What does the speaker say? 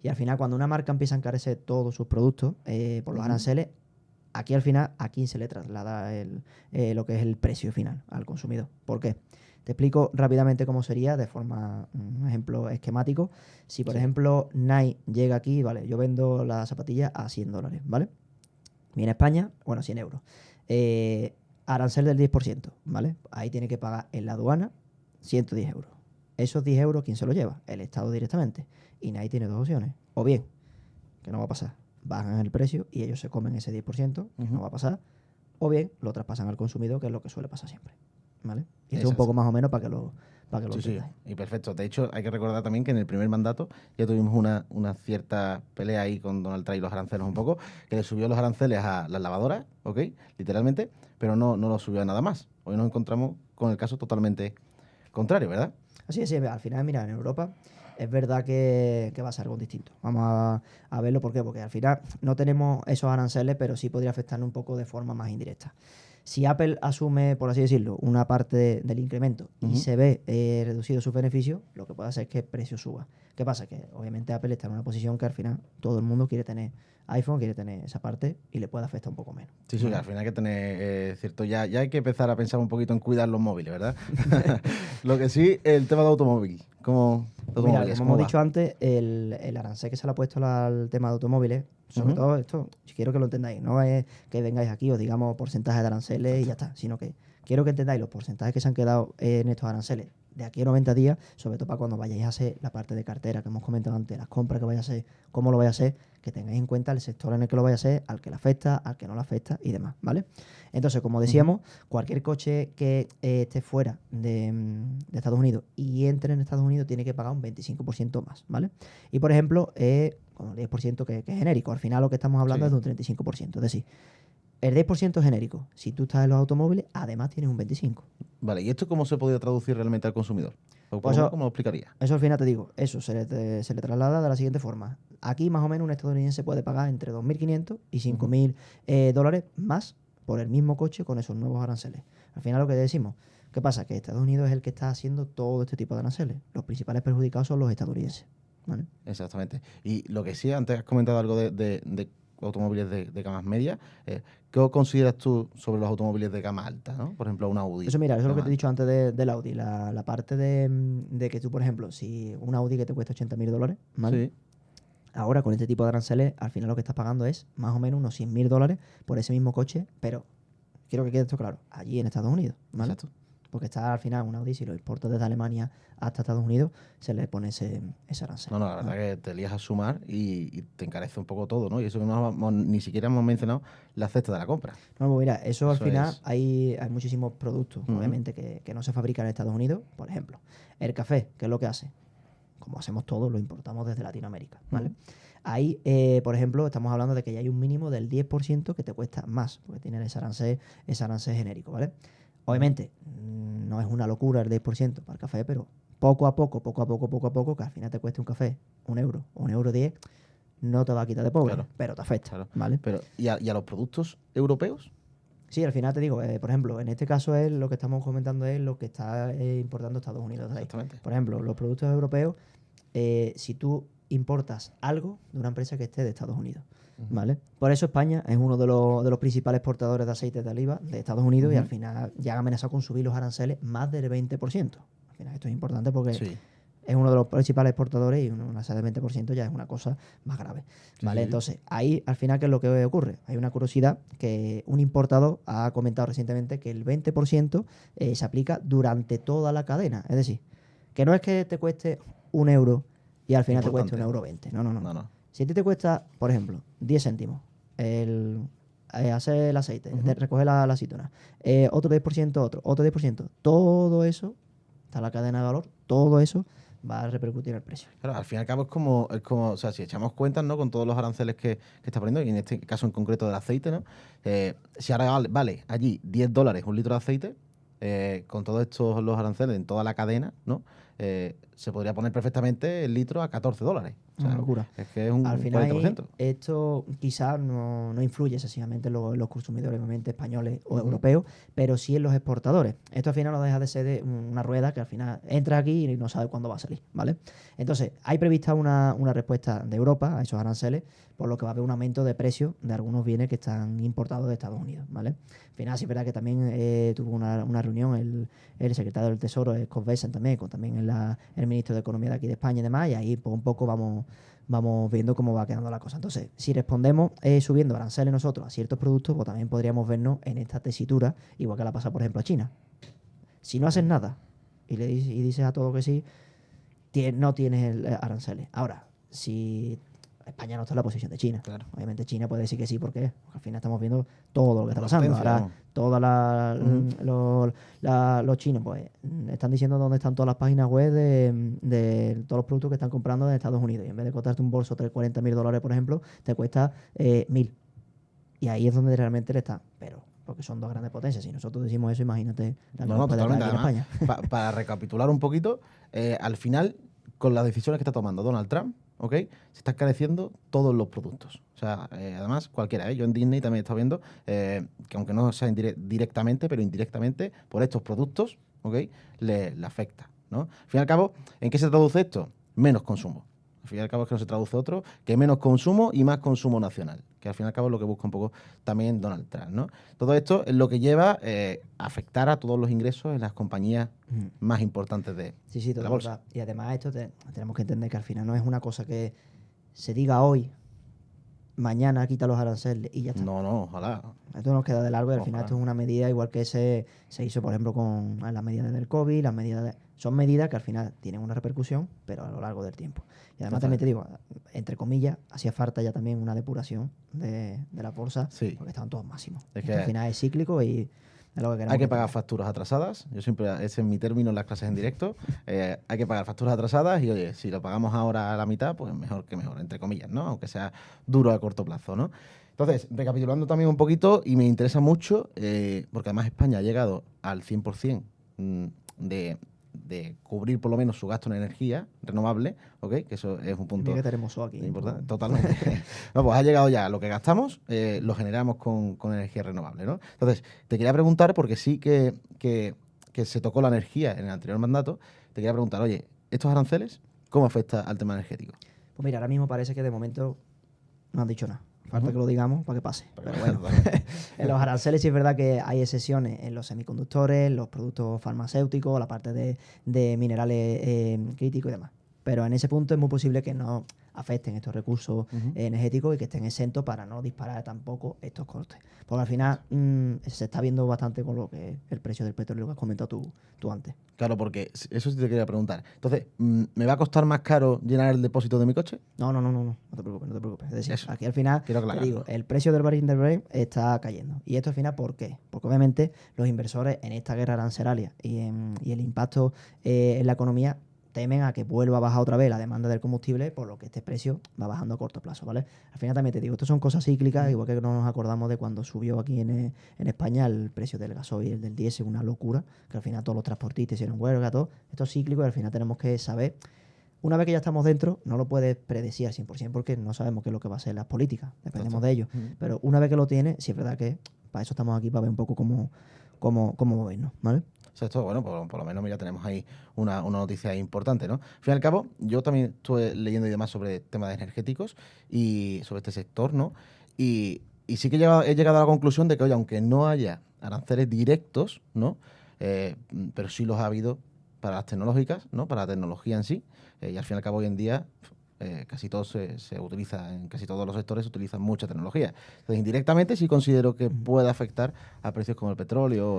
Y al final, cuando una marca empieza a encarecer todos sus productos por los aranceles, aquí al final, a quién se le traslada lo que es el precio final al consumidor. ¿Por qué? Te explico rápidamente cómo sería de forma, un ejemplo esquemático. Si, por ejemplo, Nike llega aquí, vale, yo vendo la zapatilla a $100, ¿vale? Viene a España, bueno, 100 euros. Arancel del 10%, ¿vale? Ahí tiene que pagar en la aduana 110 euros. Esos 10 euros, ¿quién se los lleva? El Estado directamente. Y Nike tiene dos opciones. O bien, que no va a pasar, bajan el precio y ellos se comen ese 10%, que no va a pasar. O bien, lo traspasan al consumidor, que es lo que suele pasar siempre. ¿Vale? Y esto es un poco más o menos para que lo entendáis. Y perfecto. De hecho, hay que recordar también que en el primer mandato ya tuvimos una cierta pelea ahí con Donald Trump y los aranceles un poco, que le subió los aranceles a las lavadoras, ¿ok? Literalmente, pero no los subió a nada más. Hoy nos encontramos con el caso totalmente contrario, ¿verdad? Así es, al final, mira, en Europa es verdad que va a ser algo distinto. Vamos a verlo, ¿por qué? Porque al final no tenemos esos aranceles, pero sí podría afectarnos un poco de forma más indirecta. Si Apple asume, por así decirlo, una parte del incremento y se ve reducido sus beneficios, lo que puede hacer es que el precio suba. ¿Qué pasa? Que obviamente Apple está en una posición que al final todo el mundo quiere tener iPhone, quiere tener esa parte y le puede afectar un poco menos. Sí, ¿vale? al final hay que tener, cierto, ya hay que empezar a pensar un poquito en cuidar los móviles, ¿verdad? Lo que sí, el tema de automóvil. Pues mira, como hemos dicho antes, el arancel que se le ha puesto al tema de automóviles, sobre todo esto, quiero que lo entendáis, no es que vengáis aquí os digamos porcentaje de aranceles y ya está, sino que quiero que entendáis los porcentajes que se han quedado en estos aranceles de aquí a 90 días, sobre todo para cuando vayáis a hacer la parte de cartera que hemos comentado antes, las compras que vayáis a hacer, cómo lo vais a hacer, que tengáis en cuenta el sector en el que lo vais a hacer, al que le afecta, al que no le afecta y demás, ¿vale? Entonces, como decíamos, cualquier coche que esté fuera de Estados Unidos y entre en Estados Unidos tiene que pagar un 25% más, ¿vale? Y, por ejemplo, con el 10% que es genérico. Al final lo que estamos hablando es de un 35%. Es decir, el 10% genérico. Si tú estás en los automóviles, además tienes un 25%. Vale, ¿y esto cómo se podría traducir realmente al consumidor? Pues ¿Cómo lo explicaría? Eso al final te digo, eso se le traslada de la siguiente forma. Aquí más o menos un estadounidense puede pagar entre 2.500 y 5.000 dólares más por el mismo coche con esos nuevos aranceles. Al final lo que decimos, ¿qué pasa? Que Estados Unidos es el que está haciendo todo este tipo de aranceles. Los principales perjudicados son los estadounidenses. ¿Vale? Exactamente. Y lo que sí, antes has comentado algo de automóviles de gamas medias. ¿Qué consideras tú sobre los automóviles de gama alta, ¿no? Por ejemplo, un Audi. Eso, mira, eso es lo que te he dicho antes del Audi. La parte de que tú, por ejemplo, si un Audi que te cuesta 80.000 dólares, ¿vale? Sí. Ahora, con este tipo de aranceles, al final lo que estás pagando es más o menos unos 100.000 dólares por ese mismo coche, pero quiero que quede esto claro, allí en Estados Unidos, ¿vale? Exacto. Porque está al final un Audi, si lo importas desde Alemania hasta Estados Unidos, se le pone ese arancel. No, la verdad que te lías a sumar y te encarece un poco todo, ¿no? Y eso que ni siquiera hemos mencionado la cesta de la compra. No, pues mira, eso al final es... hay muchísimos productos, obviamente, que no se fabrican en Estados Unidos. Por ejemplo, el café, ¿qué es lo que hace? Como hacemos todos, lo importamos desde Latinoamérica, ¿vale? Ahí, por ejemplo, estamos hablando de que ya hay un mínimo del 10% que te cuesta más, porque tiene ese arancel genérico, ¿vale? Obviamente, no es una locura el 10% para el café, pero poco a poco, que al final te cueste un café 1 euro o 1,10 €, no te va a quitar de pobre, pero te afecta, Claro. ¿vale? Pero, ¿y a los productos europeos? Sí, al final te digo, por ejemplo, en este caso es lo que estamos comentando es lo que está importando Estados Unidos de ahí. Exactamente. Por ejemplo, los productos europeos, si tú importas algo de una empresa que esté de Estados Unidos, ¿vale? Por eso España es uno de los principales exportadores de aceite de oliva de Estados Unidos y al final ya ha amenazado con subir los aranceles más del 20%. Al final esto es importante porque es uno de los principales exportadores y una alza del 20% ya es una cosa más grave, ¿vale? Entonces, ahí al final, ¿qué es lo que ocurre? Hay una curiosidad que un importador ha comentado recientemente que el 20% se aplica durante toda la cadena. Es decir, que no es que te cueste 1 € y al final te cueste 1,20 €. No. Si a ti te cuesta, por ejemplo, 10 céntimos hacer el aceite, recoger la aceituna, otro 10%, otro 10%, todo eso, está la cadena de valor, todo eso va a repercutir en el precio. Claro, al fin y al cabo es como, o sea, si echamos cuentas, ¿no? Con todos los aranceles que está poniendo, y en este caso en concreto del aceite, ¿no? Si ahora vale allí $10 un litro de aceite, con todos estos los aranceles en toda la cadena, ¿no? Se podría poner perfectamente el litro a $14, O sea, una locura. es que es un Al final 40%. esto quizás no influye excesivamente en los consumidores, obviamente españoles o europeos, pero sí en los exportadores. Esto al final no deja de ser una rueda que al final entra aquí y no sabe cuándo va a salir, ¿vale? Entonces, hay prevista una respuesta de Europa a esos aranceles, por lo que va a haber un aumento de precio de algunos bienes que están importados de Estados Unidos, ¿vale? Al final sí es verdad que también tuvo una reunión el secretario del Tesoro, Scott Bessent, también, con también el ministro de Economía de aquí de España y demás, y ahí poco a poco vamos viendo cómo va quedando la cosa. Entonces, si respondemos subiendo aranceles nosotros a ciertos productos, pues también podríamos vernos en esta tesitura, igual que la pasa, por ejemplo, a China. Si no haces nada y dices a todo que sí, no tienes aranceles. Ahora, si España no está en la posición de China, Claro. obviamente China puede decir que sí, ¿por qué? Porque al final estamos viendo todo lo que está Una pasando. potencia, Ahora, ¿no? todos los chinos, pues, están diciendo dónde están todas las páginas web de todos los productos que están comprando en Estados Unidos. Y en vez de costarte un bolso de $40.000, por ejemplo, te cuesta 1.000. Y ahí es donde realmente le está. Pero, porque son dos grandes potencias. Si nosotros decimos eso, imagínate la que No, nos no, puede caer totalmente. aquí en Además, España. para recapitular un poquito, al final, con las decisiones que está tomando Donald Trump, ¿ok? Se están encareciendo todos los productos. O sea, además, cualquiera, ¿eh? Yo en Disney también he estado viendo que aunque no sea directamente, pero indirectamente, por estos productos, ¿ok? Le afecta, ¿no? Al fin y al cabo, ¿en qué se traduce esto? Menos consumo. Al fin y al cabo es que no se traduce otro que menos consumo y más consumo nacional, que al fin y al cabo es lo que busca un poco también Donald Trump, ¿no? Todo esto es lo que lleva a afectar a todos los ingresos en las compañías Ujú. más importantes Sí, sí, de la total, bolsa. total. Y además esto tenemos que entender que al final no es una cosa que se diga hoy, mañana quita los aranceles y ya está. No, no, ojalá. Esto nos queda de largo y al final Ojalá. esto es una medida igual que se hizo, por ejemplo, con las medidas del COVID, son medidas que al final tienen una repercusión, pero a lo largo del tiempo. Y además también te Totalmente. digo, entre comillas, hacía falta ya también una depuración de la bolsa, Sí. porque estaban todos máximos. Es Esto al que final es cíclico y es lo que queremos hay que que pagar tenga. facturas atrasadas. Yo siempre, ese es mi término en las clases en directo. Hay que pagar facturas atrasadas y, oye, si lo pagamos ahora a la mitad, pues mejor que mejor, entre comillas, ¿no? Aunque sea duro a corto plazo, ¿no? Entonces, recapitulando también un poquito, y me interesa mucho, porque además España ha llegado al 100% de cubrir por lo menos su gasto en energía renovable, ¿ok? Que eso es un punto Mira que tenemos aquí. importante. Totalmente. No, pues ha llegado ya lo que gastamos, lo generamos con energía renovable, ¿no? Entonces, te quería preguntar, porque sí que se tocó la energía en el anterior mandato, te quería preguntar, oye, ¿estos aranceles cómo afecta al tema energético? Pues mira, ahora mismo parece que de momento no han dicho nada. Falta Ujú. que lo digamos para que pase. Pero bueno, Totalmente. en los aranceles sí es verdad que hay excepciones en los semiconductores, los productos farmacéuticos, la parte de minerales críticos y demás. Pero en ese punto es muy posible que no afecten estos recursos Ujú. energéticos y que estén exentos para no disparar tampoco estos costes. Porque al final se está viendo bastante con lo que es el precio del petróleo que has comentado tú antes. Claro, porque eso sí te quería preguntar. Entonces, ¿me va a costar más caro llenar el depósito de mi coche? No te preocupes, no te preocupes. Es decir, Eso, aquí al final, quiero te digo, aclararlo. el precio del barril de Brent está cayendo. ¿Y esto al final por qué? Porque obviamente los inversores en esta guerra arancelaria y el impacto en la economía temen a que vuelva a bajar otra vez la demanda del combustible, por lo que este precio va bajando a corto plazo, ¿vale? Al final también te digo, esto son cosas cíclicas, igual que no nos acordamos de cuando subió aquí en España el precio del gasoil, el del diésel, una locura, que al final todos los transportistas hicieron huelga, todo. Esto es cíclico y al final tenemos que saber. Una vez que ya estamos dentro, no lo puedes predecir al 100% porque no sabemos qué es lo que va a ser las políticas, dependemos de ello. Ujú. Pero una vez que lo tienes, sí es verdad que para eso estamos aquí, para ver un poco cómo movernos, ¿vale? O sea, esto, bueno, por lo menos ya tenemos ahí una noticia importante, ¿no? Al fin y al cabo, yo también estuve leyendo y demás sobre temas energéticos y sobre este sector, ¿no? Y sí que he llegado a la conclusión de que, oye, aunque no haya aranceles directos, ¿no? Pero sí los ha habido para las tecnológicas, ¿no? Para la tecnología en sí. Y al fin y al cabo, hoy en día, casi todo se utiliza, en casi todos los sectores se utiliza mucha tecnología. Entonces, indirectamente sí considero que puede afectar a precios como el petróleo.